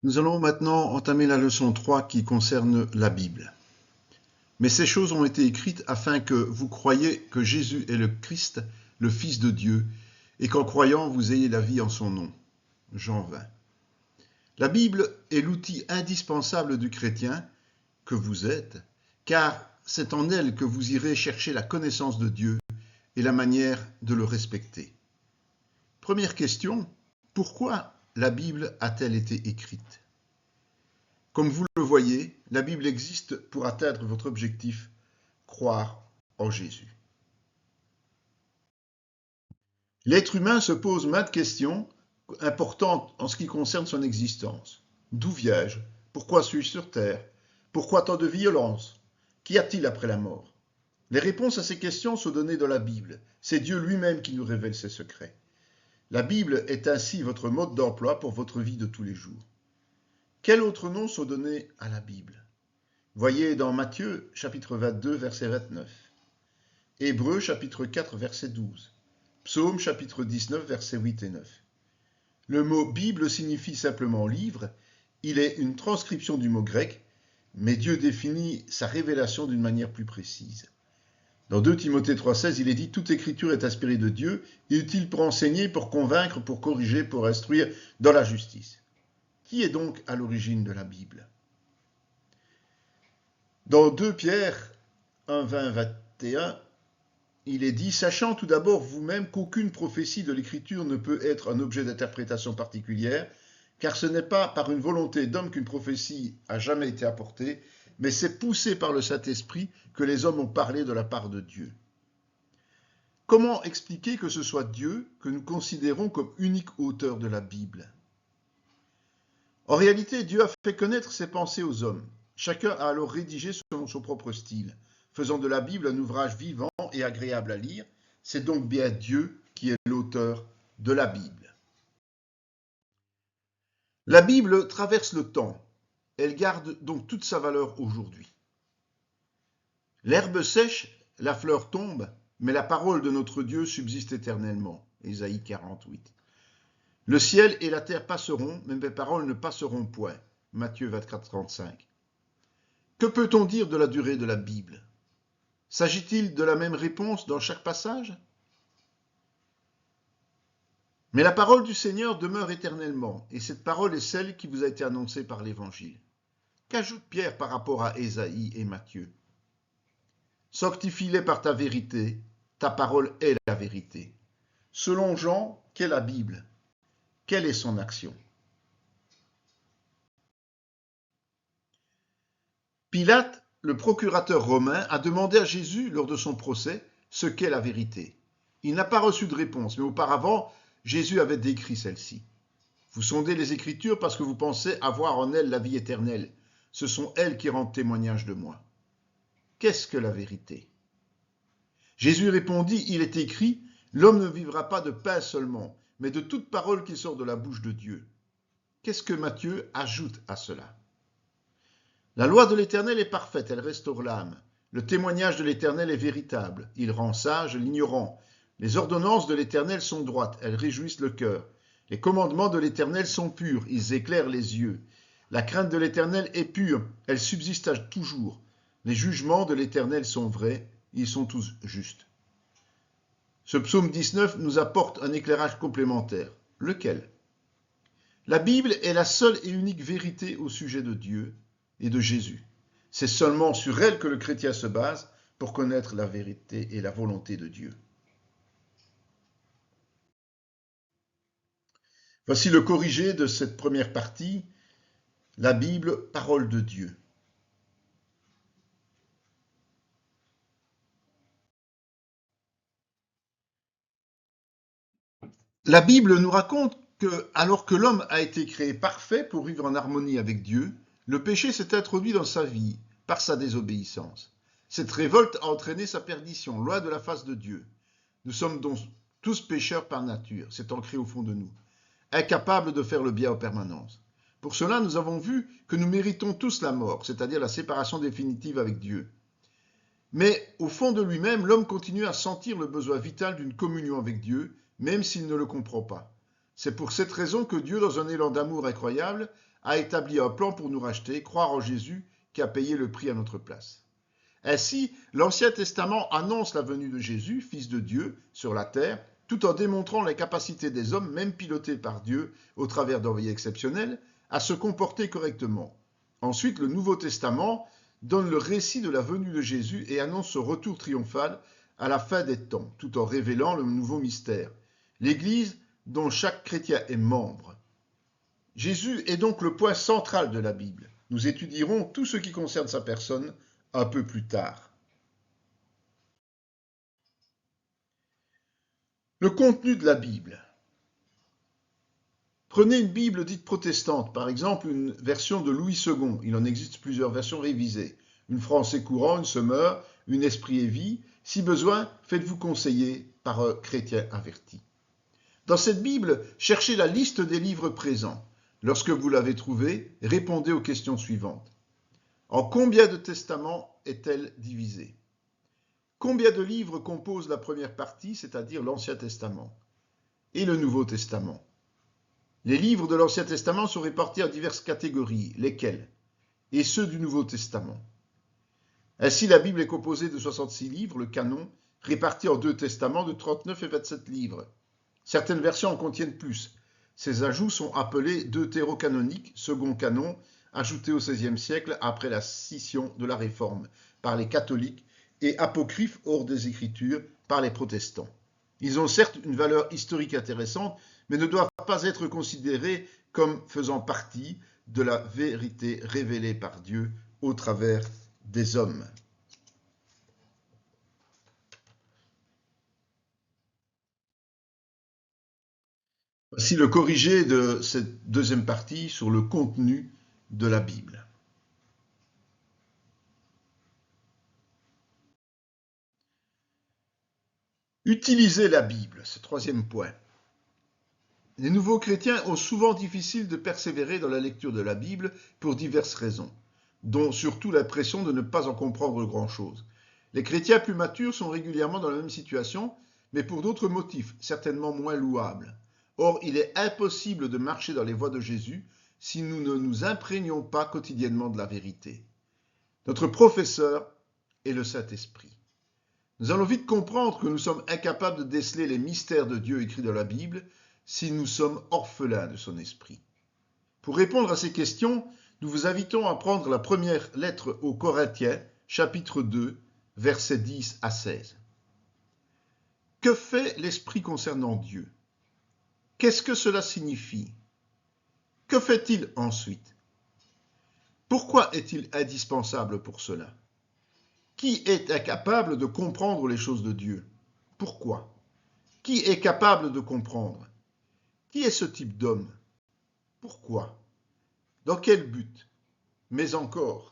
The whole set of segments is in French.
Nous allons maintenant entamer la leçon 3 qui concerne la Bible. Mais ces choses ont été écrites afin que vous croyiez que Jésus est le Christ, le Fils de Dieu, et qu'en croyant vous ayez la vie en son nom. Jean 20. La Bible est l'outil indispensable du chrétien que vous êtes, car c'est en elle que vous irez chercher la connaissance de Dieu et la manière de le respecter. Première question, pourquoi la Bible a-t-elle été écrite ? Comme vous le voyez, la Bible existe pour atteindre votre objectif, croire en Jésus. L'être humain se pose maintes questions importantes en ce qui concerne son existence. D'où viens-je? Pourquoi suis-je sur Terre? Pourquoi tant de violence? Qu'y a-t-il après la mort? Les réponses à ces questions sont données dans la Bible. C'est Dieu lui-même qui nous révèle ses secrets. La Bible est ainsi votre mode d'emploi pour votre vie de tous les jours. Quels autres noms sont donnés à la Bible? Voyez dans Matthieu, chapitre 22, verset 29. Hébreux, chapitre 4, verset 12. Psaume, chapitre 19, versets 8 et 9. Le mot Bible signifie simplement livre. Il est une transcription du mot grec, mais Dieu définit sa révélation d'une manière plus précise. Dans 2 Timothée 3,16, il est dit « Toute écriture est inspirée de Dieu, et utile pour enseigner, pour convaincre, pour corriger, pour instruire dans la justice. » Qui est donc à l'origine de la Bible? Dans 2 Pierre 1, 20, 21, il est dit « Sachant tout d'abord vous-même qu'aucune prophétie de l'Écriture ne peut être un objet d'interprétation particulière, car ce n'est pas par une volonté d'homme qu'une prophétie a jamais été apportée, mais c'est poussé par le Saint-Esprit que les hommes ont parlé de la part de Dieu. » Comment expliquer que ce soit Dieu que nous considérons comme unique auteur de la Bible? En réalité, Dieu a fait connaître ses pensées aux hommes. Chacun a alors rédigé selon son propre style, faisant de la Bible un ouvrage vivant et agréable à lire. C'est donc bien Dieu qui est l'auteur de la Bible. La Bible traverse le temps. Elle garde donc toute sa valeur aujourd'hui. L'herbe sèche, la fleur tombe, mais la parole de notre Dieu subsiste éternellement. Ésaïe 48. Le ciel et la terre passeront, mais mes paroles ne passeront point. Matthieu 24, 35. Que peut-on dire de la durée de la Bible? S'agit-il de la même réponse dans chaque passage? Mais la parole du Seigneur demeure éternellement, et cette parole est celle qui vous a été annoncée par l'Évangile. Qu'ajoute Pierre par rapport à Ésaïe et Matthieu? Sanctifie-les par ta vérité, ta parole est la vérité. Selon Jean, qu'est la Bible? Quelle est son action? Pilate, le procurateur romain, a demandé à Jésus, lors de son procès, ce qu'est la vérité. Il n'a pas reçu de réponse, mais auparavant, Jésus avait décrit celle-ci. Vous sondez les Écritures parce que vous pensez avoir en elles la vie éternelle. Ce sont elles qui rendent témoignage de moi. Qu'est-ce que la vérité? Jésus répondit, il est écrit, l'homme ne vivra pas de pain seulement, mais de toute parole qui sort de la bouche de Dieu. Qu'est-ce que Matthieu ajoute à cela? La loi de l'Éternel est parfaite, elle restaure l'âme. Le témoignage de l'Éternel est véritable, il rend sage l'ignorant. Les ordonnances de l'Éternel sont droites, elles réjouissent le cœur. Les commandements de l'Éternel sont purs, ils éclairent les yeux. La crainte de l'Éternel est pure, elle subsiste à toujours. Les jugements de l'Éternel sont vrais, ils sont tous justes. Ce psaume 19 nous apporte un éclairage complémentaire. Lequel? La Bible est la seule et unique vérité au sujet de Dieu et de Jésus. C'est seulement sur elle que le chrétien se base pour connaître la vérité et la volonté de Dieu. Voici le corrigé de cette première partie, la Bible, parole de Dieu. La Bible nous raconte que, alors que l'homme a été créé parfait pour vivre en harmonie avec Dieu, le péché s'est introduit dans sa vie par sa désobéissance. Cette révolte a entraîné sa perdition, loin de la face de Dieu. Nous sommes donc tous pécheurs par nature, c'est ancré au fond de nous, incapables de faire le bien en permanence. Pour cela, nous avons vu que nous méritons tous la mort, c'est-à-dire la séparation définitive avec Dieu. Mais au fond de lui-même, l'homme continue à sentir le besoin vital d'une communion avec Dieu, même s'il ne le comprend pas. C'est pour cette raison que Dieu, dans un élan d'amour incroyable, a établi un plan pour nous racheter, croire en Jésus qui a payé le prix à notre place. Ainsi, l'Ancien Testament annonce la venue de Jésus, Fils de Dieu, sur la terre, tout en démontrant les capacités des hommes, même pilotés par Dieu au travers d'envoyés exceptionnels, à se comporter correctement. Ensuite, le Nouveau Testament donne le récit de la venue de Jésus et annonce ce retour triomphal à la fin des temps, tout en révélant le nouveau mystère, l'Église dont chaque chrétien est membre. Jésus est donc le point central de la Bible. Nous étudierons tout ce qui concerne sa personne un peu plus tard. Le contenu de la Bible. Prenez une Bible dite protestante, par exemple une version de Louis II. Il en existe plusieurs versions révisées. Une Français courant, une Semeur, une Esprit et Vie. Si besoin, faites-vous conseiller par un chrétien averti. Dans cette Bible, cherchez la liste des livres présents. Lorsque vous l'avez trouvée, répondez aux questions suivantes. En combien de testaments est-elle divisée? Combien de livres composent la première partie, c'est-à-dire l'Ancien Testament, et le Nouveau Testament? Les livres de l'Ancien Testament sont répartis en diverses catégories, lesquelles? Et ceux du Nouveau Testament. Ainsi, la Bible est composée de 66 livres, le canon, répartis en 2 testaments de 39 et 27 livres. Certaines versions en contiennent plus. Ces ajouts sont appelés deutérocanoniques, second canon, ajouté au XVIe siècle après la scission de la Réforme par les catholiques, et apocryphes hors des Écritures par les protestants. Ils ont certes une valeur historique intéressante, mais ne doivent pas être considérés comme faisant partie de la vérité révélée par Dieu au travers des hommes. Voici le corrigé de cette deuxième partie sur le contenu de la Bible. Utiliser la Bible, c'est le troisième point. Les nouveaux chrétiens ont souvent difficile de persévérer dans la lecture de la Bible pour diverses raisons, dont surtout l'impression de ne pas en comprendre grand-chose. Les chrétiens plus matures sont régulièrement dans la même situation, mais pour d'autres motifs, certainement moins louables. Or, il est impossible de marcher dans les voies de Jésus si nous ne nous imprégnons pas quotidiennement de la vérité. Notre professeur est le Saint-Esprit. Nous allons vite comprendre que nous sommes incapables de déceler les mystères de Dieu écrits dans la Bible si nous sommes orphelins de son esprit. Pour répondre à ces questions, nous vous invitons à prendre la première lettre aux Corinthiens, chapitre 2, versets 10 à 16. Que fait l'Esprit concernant Dieu? Qu'est-ce que cela signifie? Que fait-il ensuite? Pourquoi est-il indispensable pour cela? Qui est incapable de comprendre les choses de Dieu? Pourquoi? Qui est capable de comprendre? Qui est ce type d'homme? Pourquoi? Dans quel but? Mais encore.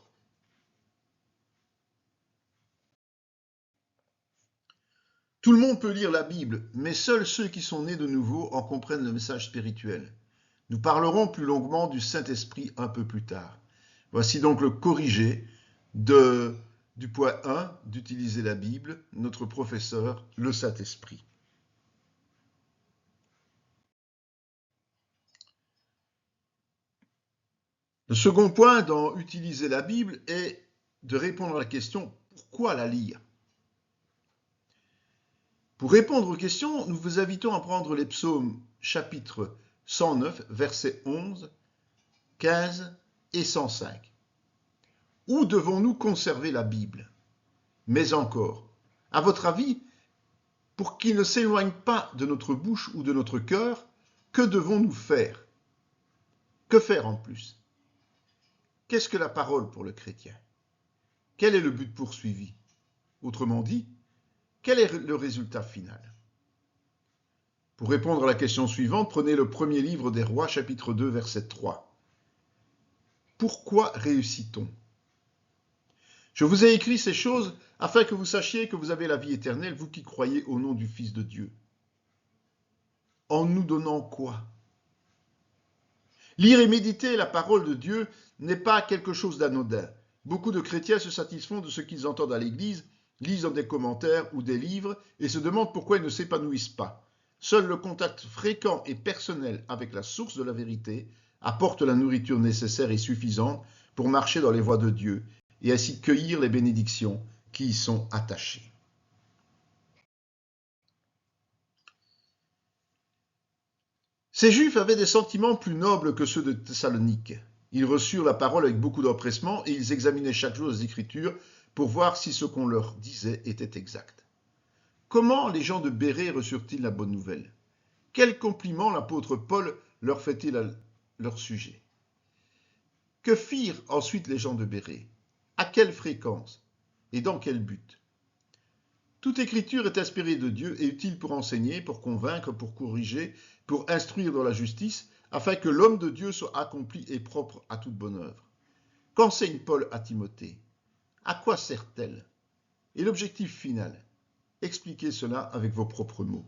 Tout le monde peut lire la Bible, mais seuls ceux qui sont nés de nouveau en comprennent le message spirituel. Nous parlerons plus longuement du Saint-Esprit un peu plus tard. Voici donc le corrigé du point 1 d'utiliser la Bible, notre professeur, le Saint-Esprit. Le second point dans utiliser la Bible est de répondre à la question « Pourquoi la lire ?» Pour répondre aux questions, nous vous invitons à prendre les psaumes chapitre 109, versets 11, 15 et 105. Où devons-nous conserver la Bible? Mais encore, à votre avis, pour qu'il ne s'éloigne pas de notre bouche ou de notre cœur, que devons-nous faire? Que faire en plus? Qu'est-ce que la parole pour le chrétien? Quel est le but poursuivi? Autrement dit, quel est le résultat final? Pour répondre à la question suivante, prenez le premier livre des Rois, chapitre 2, verset 3. Pourquoi réussit-on? Je vous ai écrit ces choses afin que vous sachiez que vous avez la vie éternelle, vous qui croyez au nom du Fils de Dieu. En nous donnant quoi? Lire et méditer la parole de Dieu n'est pas quelque chose d'anodin. Beaucoup de chrétiens se satisfont de ce qu'ils entendent à l'église, lisent dans des commentaires ou des livres et se demandent pourquoi ils ne s'épanouissent pas. Seul le contact fréquent et personnel avec la source de la vérité apporte la nourriture nécessaire et suffisante pour marcher dans les voies de Dieu et ainsi cueillir les bénédictions qui y sont attachées. Ces Juifs avaient des sentiments plus nobles que ceux de Thessalonique. Ils reçurent la parole avec beaucoup d'empressement et ils examinaient chaque jour les Écritures pour voir si ce qu'on leur disait était exact. Comment les gens de Bérée reçurent-ils la bonne nouvelle? Quel compliment l'apôtre Paul leur fait-il à leur sujet? Que firent ensuite les gens de Bérée? À quelle fréquence? Et dans quel but? Toute écriture est inspirée de Dieu et utile pour enseigner, pour convaincre, pour corriger, pour instruire dans la justice, afin que l'homme de Dieu soit accompli et propre à toute bonne œuvre. Qu'enseigne Paul à Timothée? À quoi sert-elle? Et l'objectif final? Expliquez cela avec vos propres mots.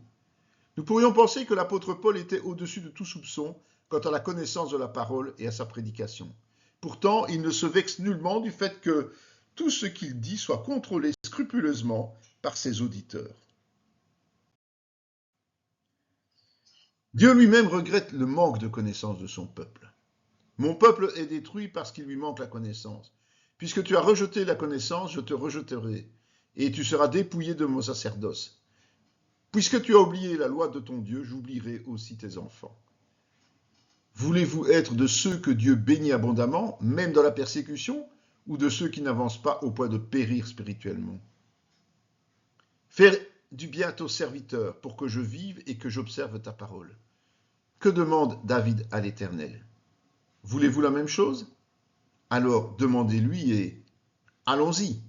Nous pourrions penser que l'apôtre Paul était au-dessus de tout soupçon quant à la connaissance de la parole et à sa prédication. Pourtant, il ne se vexe nullement du fait que tout ce qu'il dit soit contrôlé scrupuleusement par ses auditeurs. Dieu lui-même regrette le manque de connaissance de son peuple. Mon peuple est détruit parce qu'il lui manque la connaissance. Puisque tu as rejeté la connaissance, je te rejeterai, et tu seras dépouillé de mon sacerdoce. Puisque tu as oublié la loi de ton Dieu, j'oublierai aussi tes enfants. Voulez-vous être de ceux que Dieu bénit abondamment, même dans la persécution, ou de ceux qui n'avancent pas au point de périr spirituellement? Faire du bien à ton serviteur pour que je vive et que j'observe ta parole. Que demande David à l'Éternel? Voulez-vous la même chose? Alors demandez-lui et allons-y.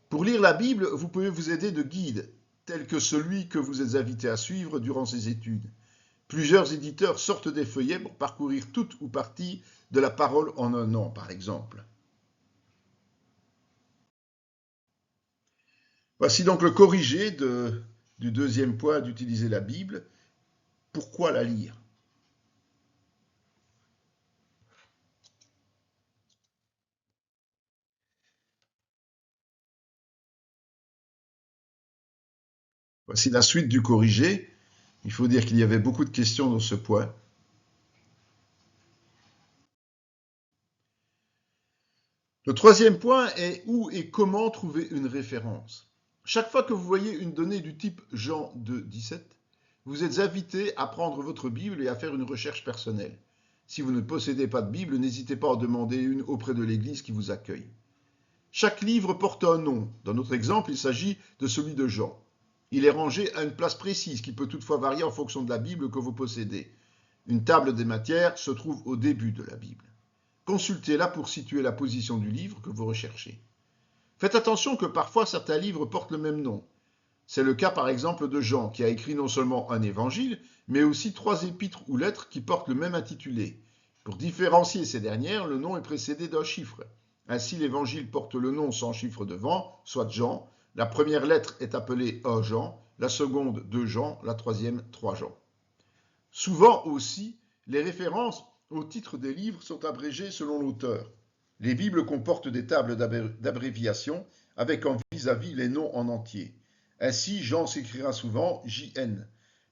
Pour lire la Bible, vous pouvez vous aider de guides, tels que celui que vous êtes invité à suivre durant ces études. Plusieurs éditeurs sortent des feuillets pour parcourir toute ou partie de la parole en un an, par exemple. Voici donc le corrigé du deuxième point d'utiliser la Bible. Pourquoi la lire? Voici la suite du corrigé. Il faut dire qu'il y avait beaucoup de questions dans ce point. Le troisième point est où et comment trouver une référence. Chaque fois que vous voyez une donnée du type Jean 2, 17, vous êtes invité à prendre votre Bible et à faire une recherche personnelle. Si vous ne possédez pas de Bible, n'hésitez pas à en demander une auprès de l'Église qui vous accueille. Chaque livre porte un nom. Dans notre exemple, il s'agit de celui de Jean. Il est rangé à une place précise qui peut toutefois varier en fonction de la Bible que vous possédez. Une table des matières se trouve au début de la Bible. Consultez-la pour situer la position du livre que vous recherchez. Faites attention que parfois certains livres portent le même nom. C'est le cas par exemple de Jean, qui a écrit non seulement un évangile, mais aussi 3 épîtres ou lettres qui portent le même intitulé. Pour différencier ces dernières, le nom est précédé d'un chiffre. Ainsi, l'évangile porte le nom sans chiffre devant, soit Jean. La première lettre est appelée 1 Jean, la seconde 2 Jean, la troisième 3 Jean. Souvent aussi, les références au titre des livres sont abrégées selon l'auteur. Les Bibles comportent des tables d'abréviation avec en vis-à-vis les noms en entier. Ainsi, Jean s'écrira souvent JN.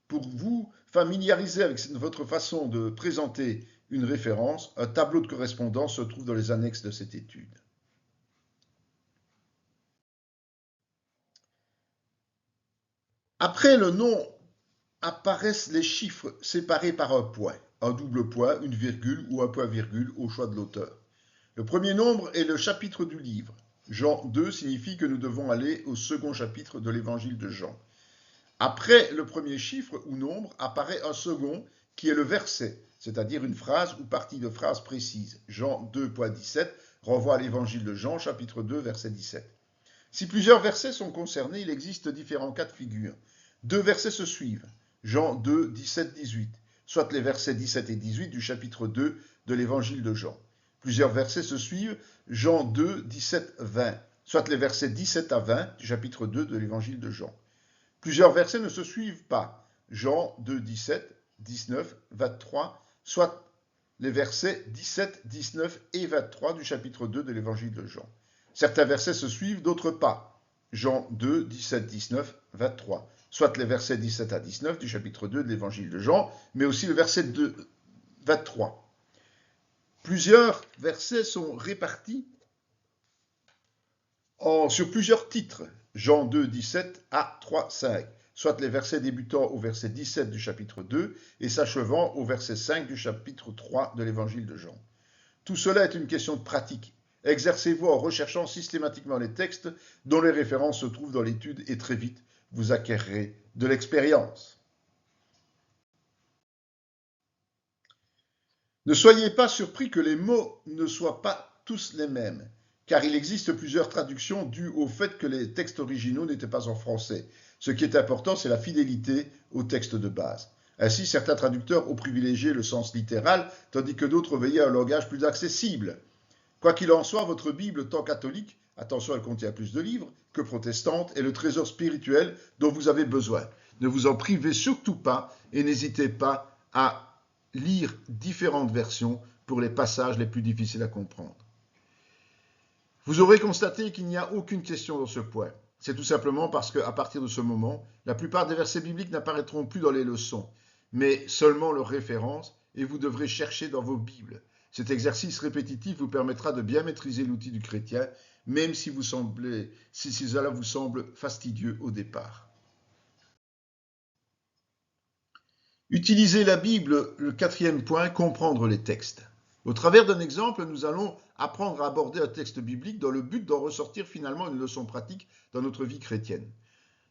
Pour vous familiariser avec votre façon de présenter une référence, un tableau de correspondance se trouve dans les annexes de cette étude. Après le nom apparaissent les chiffres séparés par un point, un double point, une virgule ou un point-virgule au choix de l'auteur. Le premier nombre est le chapitre du livre. Jean 2 signifie que nous devons aller au second chapitre de l'évangile de Jean. Après le premier chiffre ou nombre apparaît un second qui est le verset, c'est-à-dire une phrase ou partie de phrase précise. Jean 2.17 renvoie à l'évangile de Jean, chapitre 2, verset 17. Si plusieurs versets sont concernés, il existe différents cas de figure. 2 versets se suivent. Jean 2, 17, 18, soit les versets 17 et 18 du chapitre 2 de l'évangile de Jean. Plusieurs versets se suivent. Jean 2, 17, 20, soit les versets 17 à 20 du chapitre 2 de l'évangile de Jean. Plusieurs versets ne se suivent pas. Jean 2, 17, 19, 23, soit les versets 17, 19 et 23 du chapitre 2 de l'évangile de Jean. Certains versets se suivent, d'autres pas. Jean 2, 17, 19, 23. soit les versets 17 à 19 du chapitre 2 de l'évangile de Jean, mais aussi le verset 23. Plusieurs versets sont répartis sur plusieurs titres, Jean 2, 17 à 3, 5, soit les versets débutant au verset 17 du chapitre 2 et s'achevant au verset 5 du chapitre 3 de l'évangile de Jean. Tout cela est une question de pratique. Exercez-vous en recherchant systématiquement les textes dont les références se trouvent dans l'étude et très vite, vous acquerrez de l'expérience. Ne soyez pas surpris que les mots ne soient pas tous les mêmes, car il existe plusieurs traductions dues au fait que les textes originaux n'étaient pas en français. Ce qui est important, c'est la fidélité au texte de base. Ainsi, certains traducteurs ont privilégié le sens littéral, tandis que d'autres veillaient à un langage plus accessible. Quoi qu'il en soit, votre Bible, tant catholique, attention, elle contient plus de livres, que protestante, est le trésor spirituel dont vous avez besoin. Ne vous en privez surtout pas et n'hésitez pas à lire différentes versions pour les passages les plus difficiles à comprendre. Vous aurez constaté qu'il n'y a aucune question dans ce point. C'est tout simplement parce qu'à partir de ce moment, la plupart des versets bibliques n'apparaîtront plus dans les leçons, mais seulement leurs références, et vous devrez chercher dans vos Bibles. Cet exercice répétitif vous permettra de bien maîtriser l'outil du chrétien, même si cela vous semble fastidieux au départ. Utilisez la Bible, le quatrième point, comprendre les textes. Au travers d'un exemple, nous allons apprendre à aborder un texte biblique dans le but d'en ressortir finalement une leçon pratique dans notre vie chrétienne.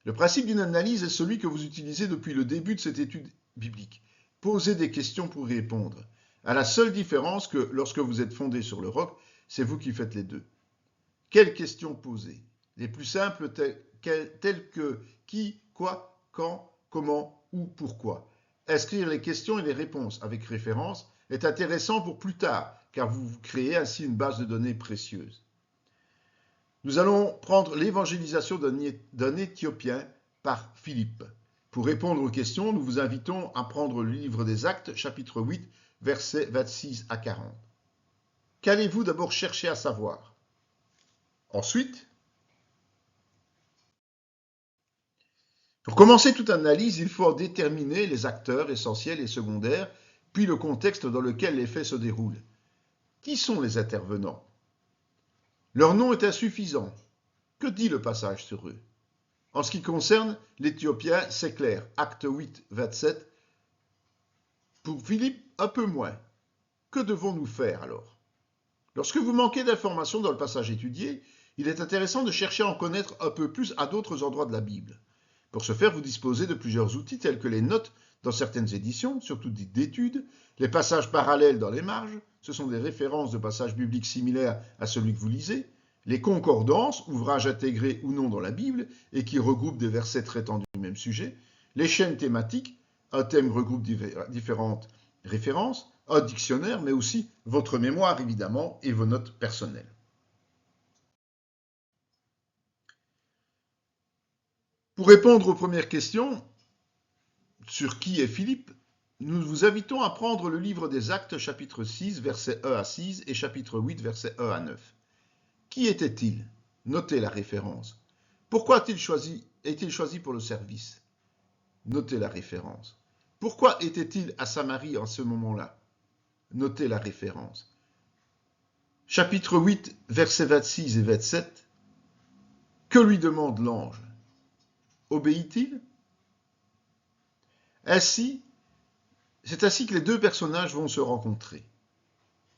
Le principe d'une analyse est celui que vous utilisez depuis le début de cette étude biblique. Posez des questions pour y répondre, à la seule différence que lorsque vous êtes fondé sur le roc, c'est vous qui faites les deux. Quelles questions poser? Les plus simples telles que qui, quoi, quand, comment, où, pourquoi. Inscrire les questions et les réponses avec référence est intéressant pour plus tard, car vous créez ainsi une base de données précieuse. Nous allons prendre l'évangélisation d'un Éthiopien par Philippe. Pour répondre aux questions, nous vous invitons à prendre le livre des Actes, chapitre 8, versets 26 à 40. Qu'allez-vous d'abord chercher à savoir? Ensuite, pour commencer toute analyse, il faut en déterminer les acteurs essentiels et secondaires, puis le contexte dans lequel les faits se déroulent. Qui sont les intervenants? Leur nom est insuffisant. Que dit le passage sur eux? En ce qui concerne l'Éthiopien, c'est clair. Acte 8, 27. Pour Philippe, un peu moins. Que devons-nous faire alors? Lorsque vous manquez d'informations dans le passage étudié, il est intéressant de chercher à en connaître un peu plus à d'autres endroits de la Bible. Pour ce faire, vous disposez de plusieurs outils tels que les notes dans certaines éditions, surtout dites d'études, les passages parallèles dans les marges, ce sont des références de passages bibliques similaires à celui que vous lisez, les concordances, ouvrages intégrés ou non dans la Bible et qui regroupent des versets traitant du même sujet, les chaînes thématiques, un thème regroupe différentes références, un dictionnaire, mais aussi votre mémoire évidemment et vos notes personnelles. Pour répondre aux premières questions sur qui est Philippe, nous vous invitons à prendre le livre des Actes, chapitre 6, versets 1 à 6 et chapitre 8, versets 1 à 9. Qui était-il? Notez la référence. Pourquoi est-il choisi pour le service? Notez la référence. Pourquoi était-il à Samarie en ce moment-là? Notez la référence. Chapitre 8, versets 26 et 27. Que lui demande l'ange? Obéit-il? C'est ainsi que les deux personnages vont se rencontrer.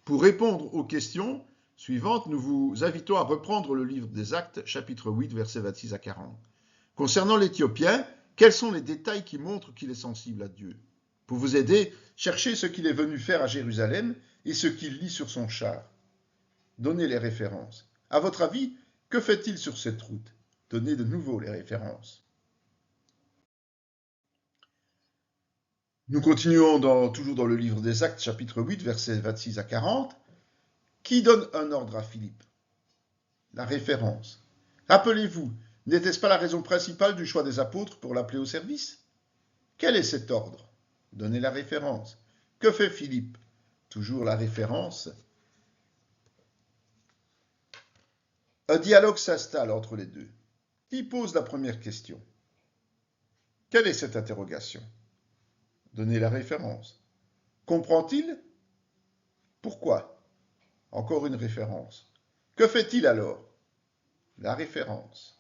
Pour répondre aux questions suivantes, nous vous invitons à reprendre le livre des Actes, chapitre 8, versets 26 à 40. Concernant l'Éthiopien, quels sont les détails qui montrent qu'il est sensible à Dieu? Pour vous aider, cherchez ce qu'il est venu faire à Jérusalem et ce qu'il lit sur son char. Donnez les références. À votre avis, que fait-il sur cette route? Donnez de nouveau les références. Nous continuons toujours dans le livre des Actes, chapitre 8, versets 26 à 40. Qui donne un ordre à Philippe? La référence. Rappelez-vous, n'était-ce pas la raison principale du choix des apôtres pour l'appeler au service? Quel est cet ordre? Donnez la référence. Que fait Philippe? Toujours la référence. Un dialogue s'installe entre les deux. Qui pose la première question? Quelle est cette interrogation? Donnez la référence. Comprend-il? Pourquoi? Encore une référence. Que fait-il alors? La référence.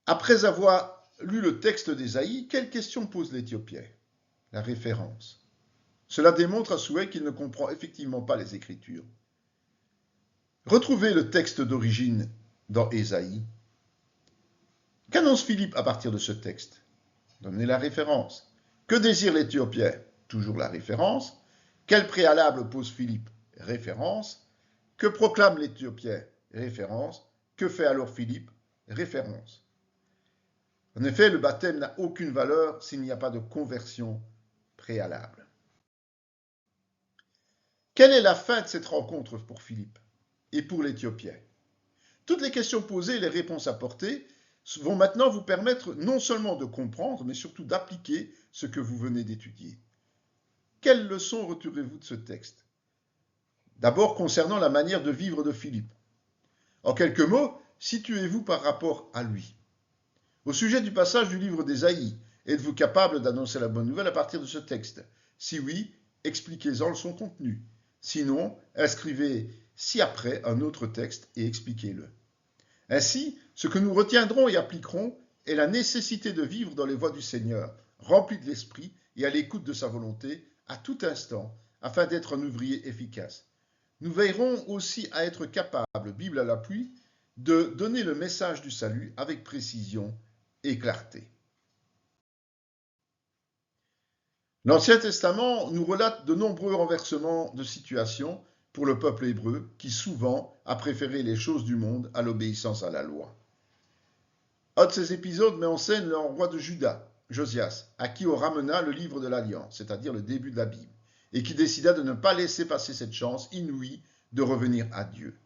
Après avoir lu le texte d'Ésaïe, quelle question pose l'Éthiopien? La référence. Cela démontre à souhait qu'il ne comprend effectivement pas les Écritures. Retrouvez le texte d'origine dans Ésaïe. Qu'annonce Philippe à partir de ce texte? Donnez la référence. Que désire l'Éthiopien? Toujours la référence. Quel préalable pose Philippe? Référence. Que proclame l'Éthiopien? Référence. Que fait alors Philippe? Référence. En effet, le baptême n'a aucune valeur s'il n'y a pas de conversion préalable. Quelle est la fin de cette rencontre pour Philippe et pour l'Éthiopien? Toutes les questions posées et les réponses apportées vont maintenant vous permettre non seulement de comprendre, mais surtout d'appliquer ce que vous venez d'étudier. Quelles leçons retirez-vous de ce texte? D'abord concernant la manière de vivre de Philippe. En quelques mots, situez-vous par rapport à lui. Au sujet du passage du livre d'Ésaïe, êtes-vous capable d'annoncer la bonne nouvelle à partir de ce texte? Si oui, expliquez-en son contenu. Sinon, inscrivez ci-après un autre texte et expliquez-le. Ainsi, ce que nous retiendrons et appliquerons est la nécessité de vivre dans les voies du Seigneur, rempli de l'Esprit et à l'écoute de sa volonté à tout instant, afin d'être un ouvrier efficace. Nous veillerons aussi à être capables, Bible à l'appui, de donner le message du salut avec précision et clarté. L'Ancien Testament nous relate de nombreux renversements de situation pour le peuple hébreu qui souvent a préféré les choses du monde à l'obéissance à la loi. Un de ces épisodes met en scène le roi de Juda, Josias, à qui on ramena le livre de l'Alliance, c'est-à-dire le début de la Bible, et qui décida de ne pas laisser passer cette chance inouïe de revenir à Dieu.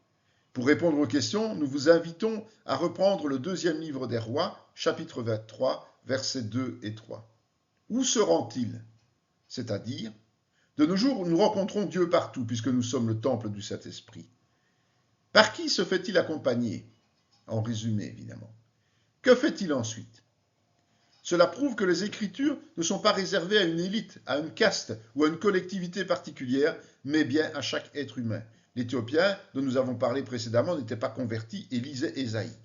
Pour répondre aux questions, nous vous invitons à reprendre le deuxième livre des rois, chapitre 23, versets 2 et 3. Où se rend-il? C'est-à-dire, de nos jours, nous rencontrons Dieu partout, puisque nous sommes le temple du Saint-Esprit. Par qui se fait-il accompagner? En résumé, évidemment. Que fait-il ensuite? Cela prouve que les Écritures ne sont pas réservées à une élite, à une caste ou à une collectivité particulière, mais bien à chaque être humain. L'Éthiopien, dont nous avons parlé précédemment, n'était pas converti et lisait Ésaïe.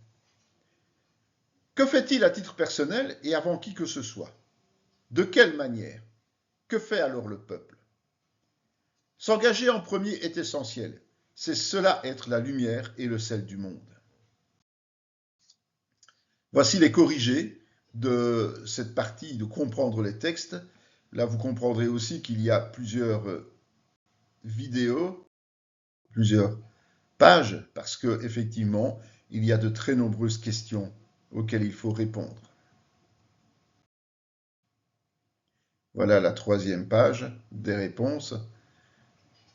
Que fait-il à titre personnel et avant qui que ce soit? De quelle manière? Que fait alors le peuple? S'engager en premier est essentiel. C'est cela être la lumière et le sel du monde. Voici les corrigés de cette partie de comprendre les textes. Là, vous comprendrez aussi qu'il y a plusieurs vidéos, plusieurs pages, parce qu'effectivement, il y a de très nombreuses questions auxquelles il faut répondre. Voilà la troisième page des réponses.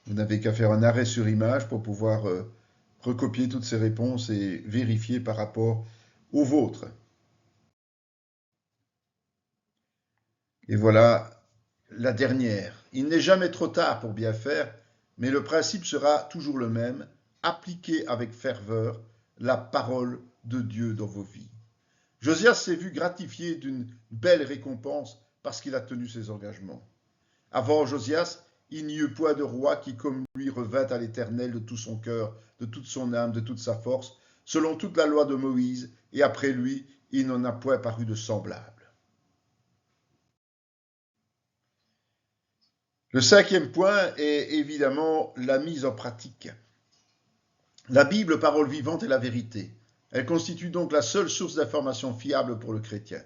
Vous n'avez qu'à faire un arrêt sur image pour pouvoir recopier toutes ces réponses et vérifier par rapport aux vôtres. Et voilà la dernière. Il n'est jamais trop tard pour bien faire, mais le principe sera toujours le même. Appliquez avec ferveur la parole de Dieu dans vos vies. Josias s'est vu gratifié d'une belle récompense parce qu'il a tenu ses engagements. Avant Josias, il n'y eut point de roi qui comme lui revint à l'Éternel de tout son cœur, de toute son âme, de toute sa force, selon toute la loi de Moïse, et après lui, il n'en a point paru de semblable. Le cinquième point est évidemment la mise en pratique. La Bible, parole vivante, est la vérité. Elle constitue donc la seule source d'information fiable pour le chrétien.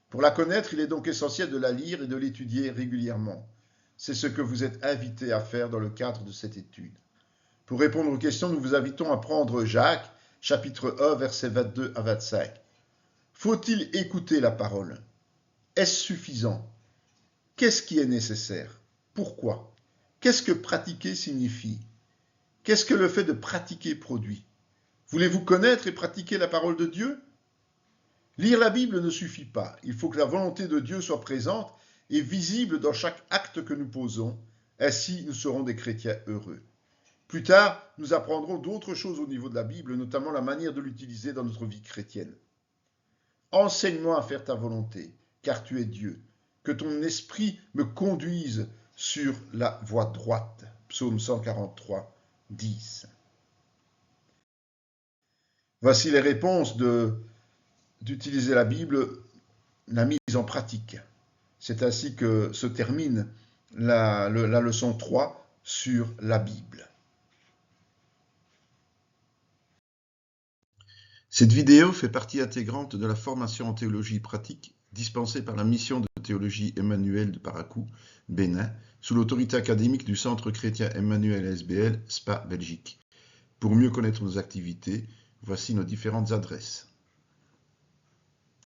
Pour la connaître, il est donc essentiel de la lire et de l'étudier régulièrement. C'est ce que vous êtes invités à faire dans le cadre de cette étude. Pour répondre aux questions, nous vous invitons à prendre Jacques, chapitre 1, versets 22 à 25. Faut-il écouter la parole? Est-ce suffisant? Qu'est-ce qui est nécessaire? Pourquoi? Qu'est-ce que pratiquer signifie? Qu'est-ce que le fait de pratiquer produit? Voulez-vous connaître et pratiquer la parole de Dieu? Lire la Bible ne suffit pas. Il faut que la volonté de Dieu soit présente et visible dans chaque acte que nous posons. Ainsi, nous serons des chrétiens heureux. Plus tard, nous apprendrons d'autres choses au niveau de la Bible, notamment la manière de l'utiliser dans notre vie chrétienne. Enseigne-moi à faire ta volonté, car tu es Dieu. Que ton esprit me conduise sur la voie droite. Psaume 143, 10. Voici les réponses d'utiliser la Bible, la mise en pratique. C'est ainsi que se termine la leçon 3 sur la Bible. Cette vidéo fait partie intégrante de la formation en théologie pratique dispensée par la mission de théologie Emmanuel de Paracou, Bénin, sous l'autorité académique du Centre chrétien Emmanuel SBL, Spa, Belgique. Pour mieux connaître nos activités, voici nos différentes adresses.